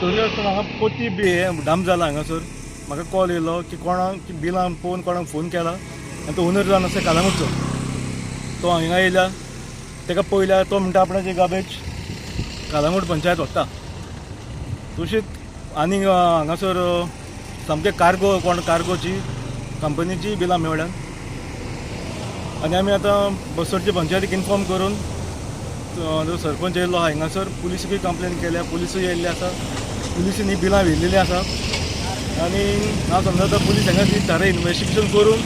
Story आसतना म्हाका पोती डाम जाला हांगासर म्हाका कॉल येयलो की कोणाक की बिलां पळोवन कोणाक फोन केला आनी तो ओनर जावन आसा कालांगूटचो तो हांगा येयला ताका पळयल्यार तो म्हणटा आपणाची गार्बेज कालांगूट पंचायत व्हरता तशीच आनीक हांगासर सामकें कार्गोची कंपनीची बिलां मेवळ्यान आनी आमी आतां बसोडचे पंचायतीक इन्फॉर्म करून जो सरपंच येयल्लो आहा हांगासर पुलिसूय कंप्लेन केल्या पुलिसूय येयल्ली आसा पुलिसीन ही बिलां व्हेल्लेलीं आसा आनी हांव समजता पुलीस हांगा ती सारें इन्वेस्टिगेशन करून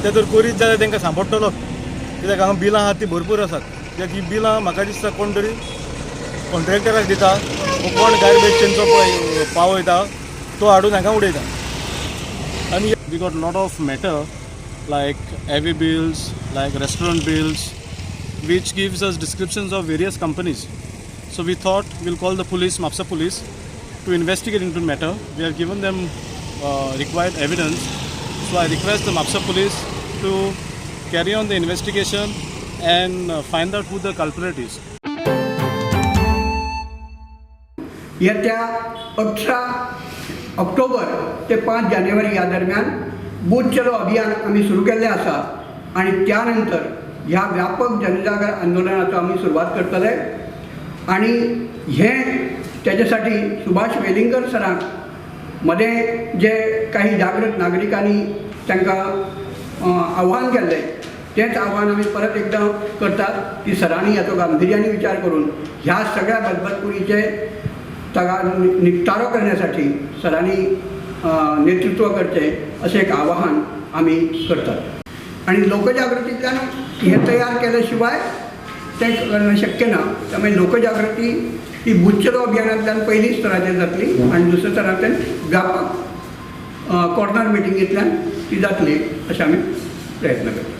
ते जर करीत जाल्यार तांकां सांपडटलो कित्याक हांगा बिलां आहात ती भरपूर आसात कित्याक ही बिलां म्हाका दिसता कोण तरी कॉन्ट्रॅक्टराक दिता कोण गार्बेज तेंचो पावयता तो हाडून हांगा उडयता आनी we got lot of matter like heavy bills like restaurant bills which gives us descriptions of various companies. So we thought we'll call the police, MAPSA police, to investigate into the matter. We have given them required evidence. So I request the MAPSA police to carry on the investigation and find out who the culprit is. येत्या 18 October ते 5 जानेवारी या दरम्यान booth चलो अभियान आम्ही सुरू केल्लें आसा आणि त्यानंतर ह्या व्यापक जनजागर आंदोलनाचो आम्ही सुरवात करतले आणि हे त्याच्यासाठी सुभाष वेलिंगर सरांक मध्ये जे काही जागृत नागरिकांनी तांकां आव्हान केल्लें तेच आव्हान आमी परत एकदा करतात की सरांनी हाचो गांभीर्याने विचार करून ह्या सगळ्या बदबदपुरीचे निपटारो करण्यासाठी सरांनी नेतृत्व करचे असे एक आवाहन आम्ही करतात आणि लोकजागृतीतल्यान हे तयार केल्याशिवाय ते करणं शक्य ना त्यामुळे लोकजागृती ही बुच्चलो अभियानांतल्यान पहिली स्तराचेर जातली आणि दुसऱ्या स्तरांतल्यान व्यापक कॉर्नर मिटिंगेंतल्यान ती जातली अशें आमी प्रयत्न करतात.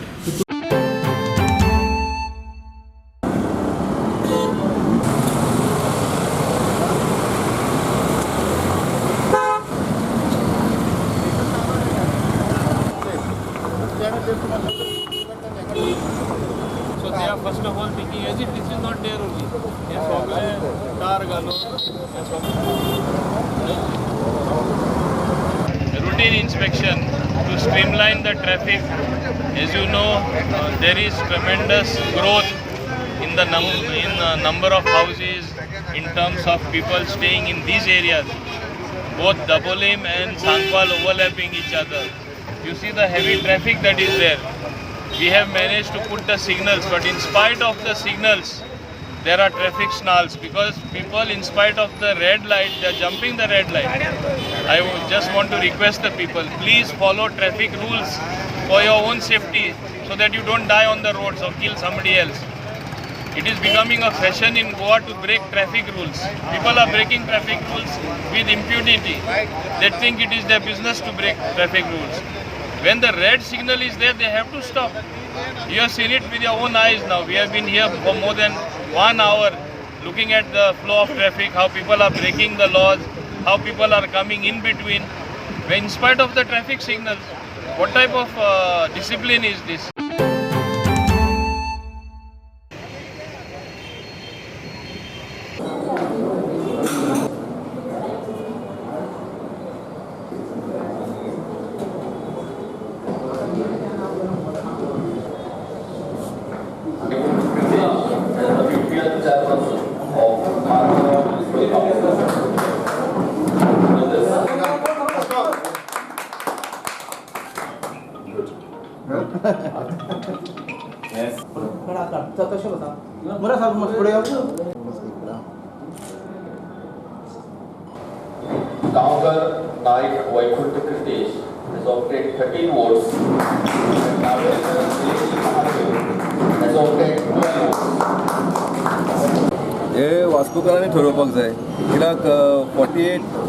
So they are first of all thinking as if this is not there only. Car routine inspection to streamline the traffic. As you know, there is tremendous growth in the number of houses in terms of people staying in these areas. Both Dabolim and Sangpal overlapping each other. You see the heavy traffic that is there. We have managed to put the signals, but in spite of the signals, there are traffic snarls because people, in spite of the red light, they are jumping the red light. I just want to request the people, please follow traffic rules for your own safety so that you don't die on the roads or kill somebody else. It is becoming a fashion in Goa to break traffic rules. People are breaking traffic rules with impunity. They think it is their business to break traffic rules. When the red signal is there, they have to stop. You have seen it with your own eyes now. We have been here for more than 1 hour looking at the flow of traffic, how people are breaking the laws, how people are coming in between. When in spite of the traffic signals, what type of discipline is this? Counter Naik Vaikunth Kritesh has obtained 13 votes. And Navendra Seleshi Mahadev has obtained 12 votes. हे वास्कोकारांनी ठरवपाक जाय कित्याक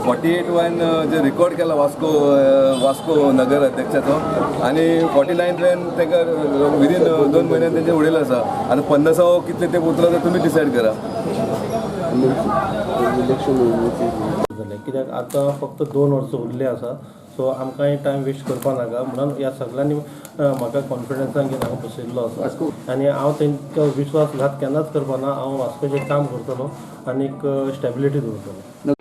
48 जे record केला वास्को नगर अध्यक्षाचो आनी 49 तांकां within 2 म्हयन्यान तेंचे उडयलो आसा आनी 50 कितले ते उरतलो ते तुमी डिसायड करा. कित्याक आतां फक्त 2 वर्सां उरले आसा सो आमकां टायम वेस्ट करपा नाका म्हणून ह्या सगळ्यांनी म्हाका कॉन्फिडन्सान घेवन हांगा बसयल्लो आसा आनी हांव तांकां विश्वासघात केन्नाच करपाना. हांव वास्कोचें काम करतलो आनीक स्टेबिलिटी दवरतलो.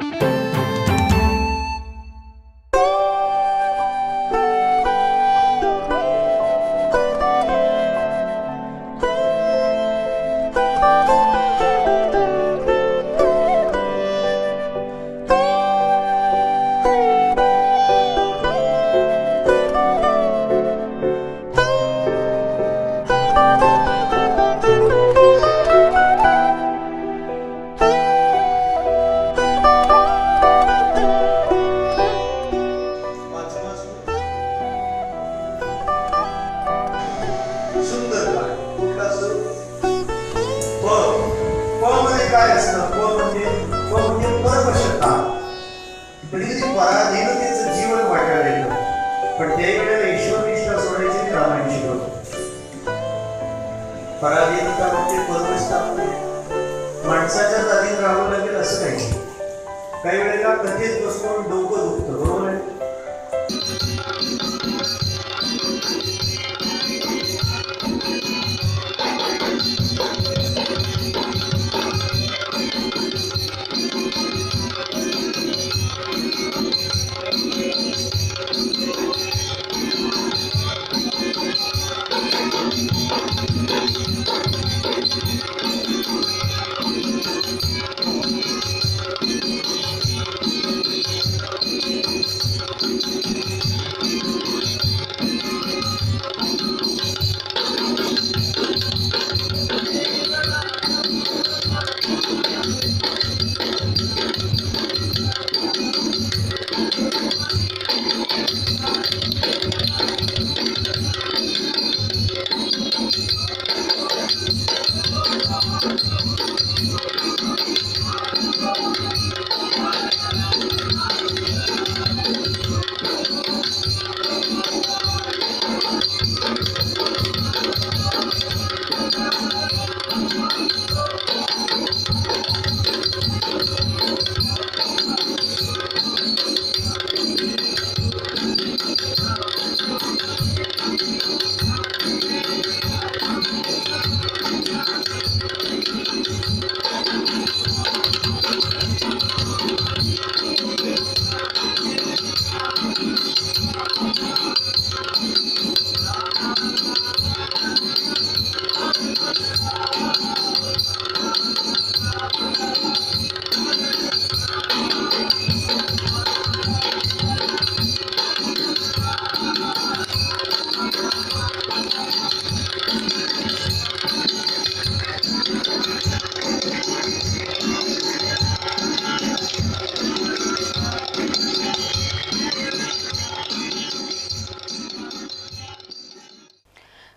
सुंदर काय कुठला असतो प मध्ये काय असतं प म्हणजे परमशता कधी कधी पराधीनतेचं जीवन वाटायला येतं पण त्याही वेळेला ईश्वरनिष्ठा सोडायची रामायण शिकवतो पराधीनता म्हणजे परमशता माणसाच्याच अधीन राहावं लागेल असं काही वेळेला कधीच बसून डोकं दुखतं बरोबर आहे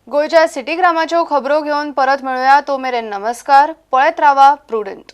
गोयच्या सिटी ग्रामाच्यो खबरो घेऊन परत मिळूया. तो मेरेन नमस्कार. पळत रावा प्रुडंट.